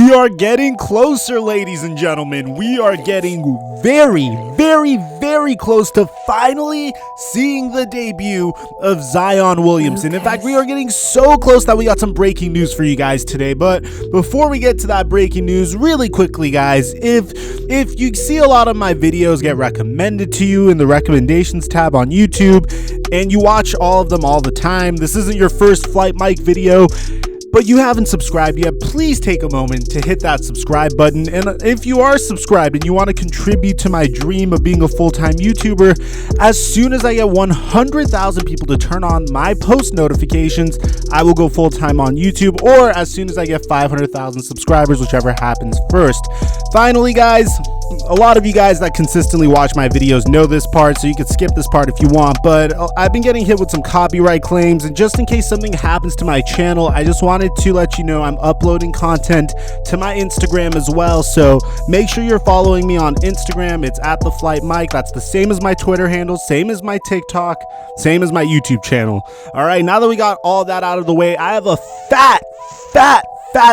We are getting closer, ladies and gentlemen. We are getting very close to finally seeing the debut of Zion Williamson. In fact, we are getting so close that we got some breaking news for you guys today. But before we get to that breaking news, really quickly, guys, if you see a lot of my videos get recommended to you in the recommendations tab on YouTube, and you watch all of them all the time, this isn't your first Theflightmike video, but you haven't subscribed yet, please take a moment to hit that subscribe button. And if you are subscribed and you want to contribute to my dream of being a full-time YouTuber, as soon as I get 100,000 people to turn on my post notifications, I will go full-time on YouTube, or as soon as I get 500,000 subscribers, whichever happens first. Finally, guys, a lot of you guys that consistently watch my videos know this part, so you can skip this part if you want, but I've been getting hit with some copyright claims, and just in case something happens to my channel, I just wanted to let you know I'm uploading content to my Instagram as well, so make sure you're following me on Instagram. It's at Theflightmike. That's the same as my Twitter handle, same as my TikTok, same as my YouTube channel. All right, now that we got all that out of the way, I have a fat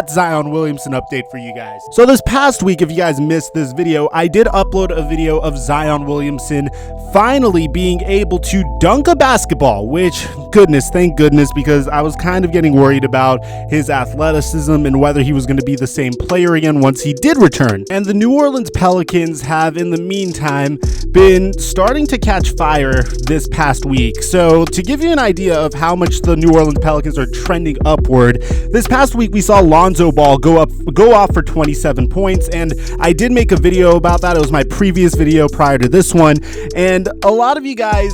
Zion Williamson update for you guys. So this past week, if you guys missed this video, I did upload a video of Zion Williamson finally being able to dunk a basketball, which, thank goodness, because I was kind of getting worried about his athleticism and whether he was going to be the same player again once he did return. And the New Orleans Pelicans have, in the meantime, been starting to catch fire this past week. So to give you an idea of how much the New Orleans Pelicans are trending upward, this past week we saw Lonzo Ball go off for 27 points, and I did make a video about that. It was my previous video prior to this one, and a lot of you guys,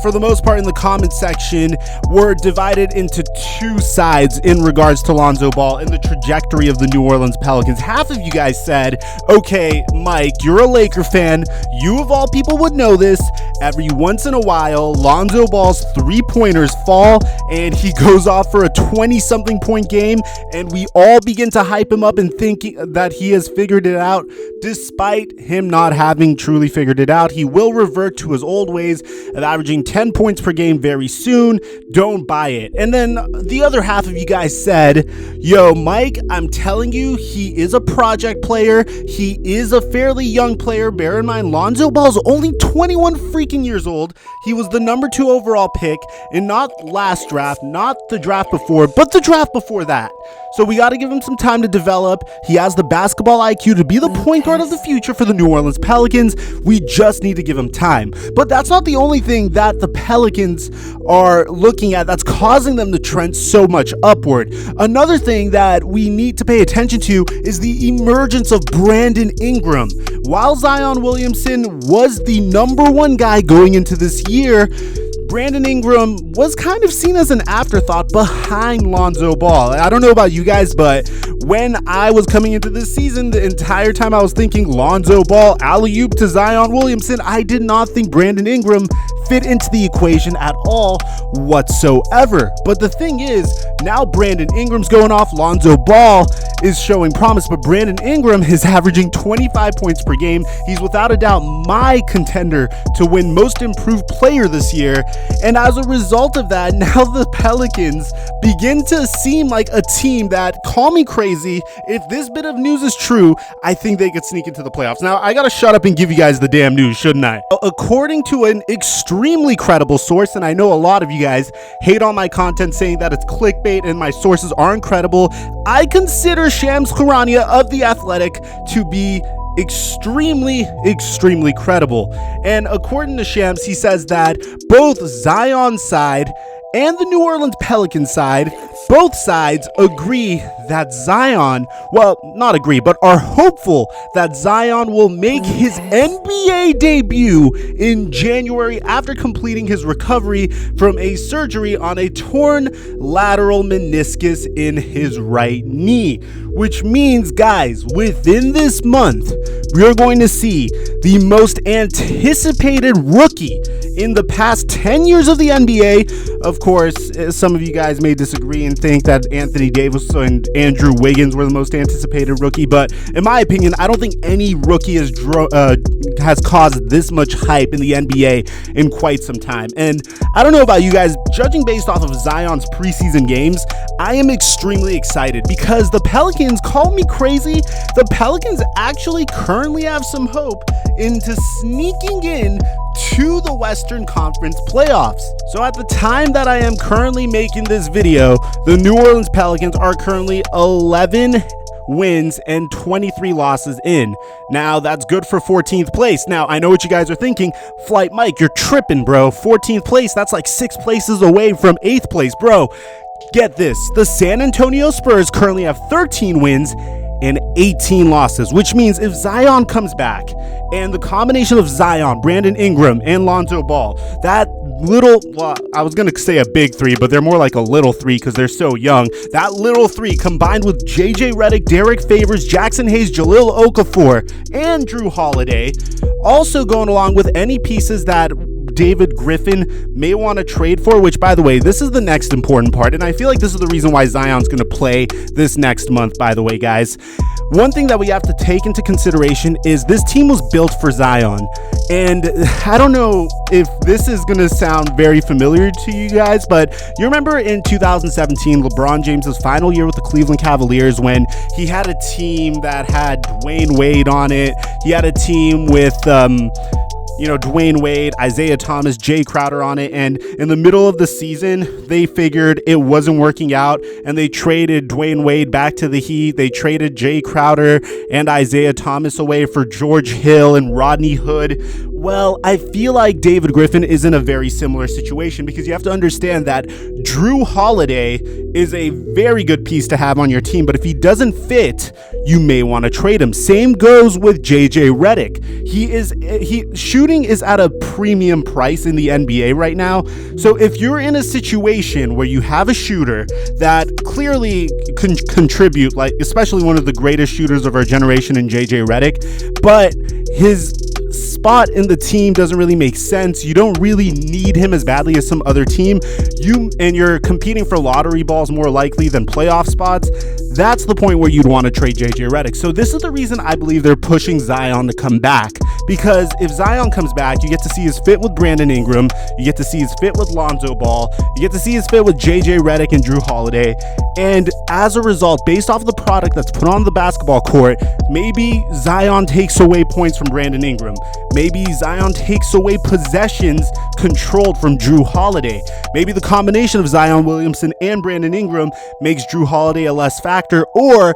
for the most part in the comment section, were divided into two sides in regards to Lonzo Ball and the trajectory of the New Orleans Pelicans. Half of you guys said, okay, Mike, you're a Laker fan, you of all people would know this, every once in a while Lonzo Ball's three-pointers fall and he goes off for a 20-something point game, and we all begin to hype him up and think that he has figured it out. Despite him not having truly figured it out, he will revert to his old ways of averaging 10 points per game very soon. Don't buy it. And then the other half of you guys said, yo, Mike, I'm telling you, he is a project player. He is a fairly young player. Bear in mind, Lonzo Ball's only 21 freaking years old. He was the number 2 overall pick, and not last draft, not the draft before, but the draft before that. So we got to give him some time to develop. He has the basketball IQ to be the point guard of the future for the New Orleans Pelicans. We just need to give him time. But that's not the only thing that the Pelicans are looking at that's causing them to trend so much upward. Another thing that we need to pay attention to is the emergence of Brandon Ingram. While Zion Williamson was the number 1 guy going into this year, Brandon Ingram was kind of seen as an afterthought behind Lonzo Ball. I don't know about you guys, but when I was coming into this season, the entire time I was thinking Lonzo Ball, alley-oop to Zion Williamson. I did not think Brandon Ingram fit into the equation at all whatsoever. But the thing is, now Brandon Ingram's going off, Lonzo Ball is showing promise, but Brandon Ingram is averaging 25 points per game. He's without a doubt my contender to win Most Improved Player this year. And as a result of that, now the Pelicans begin to seem like a team that, call me crazy, if this bit of news is true, I think they could sneak into the playoffs. Now, I gotta shut up and give you guys the damn news, shouldn't I? According to an extremely credible source, and I know a lot of you guys hate on my content saying that it's clickbait and my sources aren't credible, I consider Shams Charania of The Athletic to be extremely credible. And according to Shams, he says that both Zion's side and the New Orleans Pelicans side, both sides agree that Zion, well, not agree, but are hopeful that Zion will make his NBA debut in January after completing his recovery from a surgery on a torn lateral meniscus in his right knee. Which means, guys, within this month, we are going to see the most anticipated rookie in the past 10 years of the NBA. Of course, some of you guys may disagree and think that Anthony Davis and Andrew Wiggins were the most anticipated rookie, but in my opinion, I don't think any rookie has caused this much hype in the NBA in quite some time. And I don't know about you guys, judging based off of Zion's preseason games, I am extremely excited because the Pelicans, call me crazy, the Pelicans actually currently have some hope into sneaking in to the Western Conference playoffs. So at the time that I am currently making this video, the New Orleans Pelicans are currently 11 wins and 23 losses in. Now that's good for 14th place. Now I know what you guys are thinking, Flight Mike, you're tripping, bro. 14th place, that's like 6 places away from 8th place, bro. Get this, the San Antonio Spurs currently have 13 wins and 18 losses, which means if Zion comes back and the combination of Zion, Brandon Ingram, and Lonzo Ball, that little, well, I was going to say a big three, but they're more like a little three because they're so young. That little three combined with JJ Redick, Derek Favors, Jackson Hayes, Jahlil Okafor, and Drew Holiday, also going along with any pieces that David Griffin may want to trade for, which, by the way, this is the next important part, and I feel like this is the reason why Zion's going to play this next month, by the way, guys. One thing that we have to take into consideration is this team was built for Zion, and I don't know if this is going to sound very familiar to you guys, but you remember in 2017, LeBron James's final year with the Cleveland Cavaliers, when he had a team that had Dwayne Wade on it. He had a team with Dwayne Wade, Isaiah Thomas, Jay Crowder on it, and in the middle of the season, they figured it wasn't working out, and they traded Dwayne Wade back to the Heat. They traded Jay Crowder and Isaiah Thomas away for George Hill and Rodney Hood. Well, I feel like David Griffin is in a very similar situation because you have to understand that Drew Holiday is a very good piece to have on your team, but if he doesn't fit, you may want to trade him. Same goes with JJ Redick. Shooting is at a premium price in the NBA right now. So if you're in a situation where you have a shooter that clearly can contribute, like especially one of the greatest shooters of our generation in JJ Redick, but his spot in the team doesn't really make sense, you don't really need him as badly as some other team, you're competing for lottery balls more likely than playoff spots, that's the point where you'd want to trade JJ Redick. So this is the reason I believe they're pushing Zion to come back, because if Zion comes back, you get to see his fit with Brandon Ingram, you get to see his fit with Lonzo Ball, you get to see his fit with JJ Redick and Drew Holiday, and as a result, based off of the product that's put on the basketball court, maybe Zion takes away points from Brandon Ingram. Maybe Zion takes away possessions controlled from Drew Holiday. Maybe the combination of Zion Williamson and Brandon Ingram makes Drew Holiday a less factor, or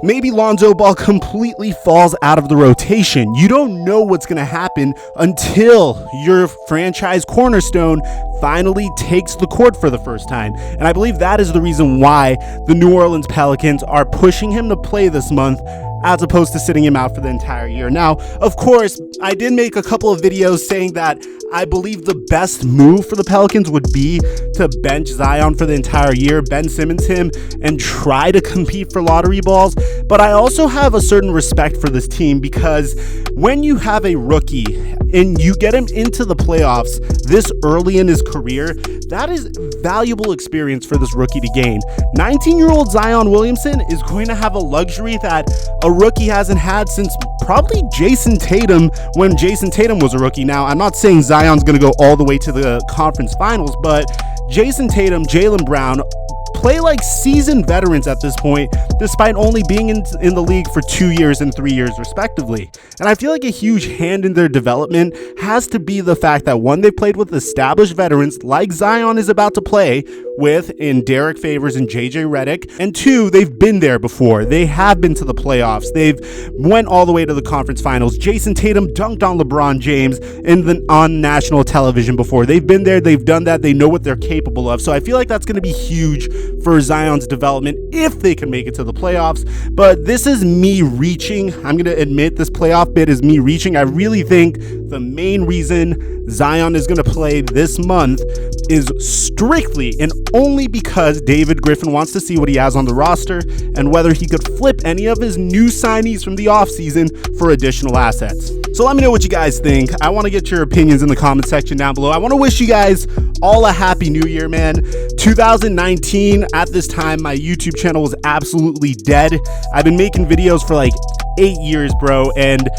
maybe Lonzo Ball completely falls out of the rotation. You don't know what's going to happen until your franchise cornerstone finally takes the court for the first time. And I believe that is the reason why the New Orleans Pelicans are pushing him to play this month as opposed to sitting him out for the entire year. Now, of course, I did make a couple of videos saying that I believe the best move for the Pelicans would be to bench Zion for the entire year, Ben Simmons him, and try to compete for lottery balls. But I also have a certain respect for this team because when you have a rookie and you get him into the playoffs this early in his career, that is valuable experience for this rookie to gain. 19-year-old Zion Williamson is going to have a luxury that a rookie hasn't had since probably Jason Tatum, when Jason Tatum was a rookie. Now, I'm not saying Zion's going to go all the way to the conference finals, but Jason Tatum, Jaylen Brown play like seasoned veterans at this point, despite only being in the league for 2 years and 3 years respectively. And I feel like a huge hand in their development has to be the fact that, one, they played with established veterans like Zion is about to play with in Derek Favors and JJ Redick, and two, they've been there before. They have been to the playoffs. They've went all the way to the conference finals. Jason Tatum dunked on LeBron James on national television before. They've been there, they've done that, they know what they're capable of. So I feel like that's going to be huge for Zion's development if they can make it to the playoffs. But this is me reaching. I'm going to admit this playoff bid is me reaching. I really think the main reason Zion is going to play this month is strictly and only because David Griffin wants to see what he has on the roster and whether he could flip any of his new signees from the offseason for additional assets. So let me know what you guys think. I want to get your opinions in the comment section down below. I want to wish you guys all a happy new year, man. 2019, at this time, my YouTube channel was absolutely dead. I've been making videos for like 8 years, bro, and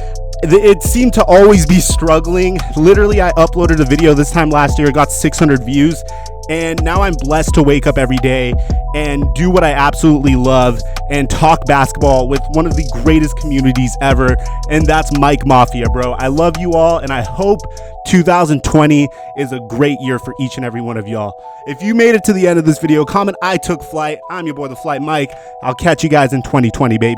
it seemed to always be struggling. Literally, I uploaded a video this time last year, got 600 views, and now I'm blessed to wake up every day and do what I absolutely love and talk basketball with one of the greatest communities ever, and that's Mike Mafia, bro. I love you all, and I hope 2020 is a great year for each and every one of y'all. If you made it to the end of this video, comment "I took flight." I'm your boy, The Flight Mike. I'll catch you guys in 2020, baby.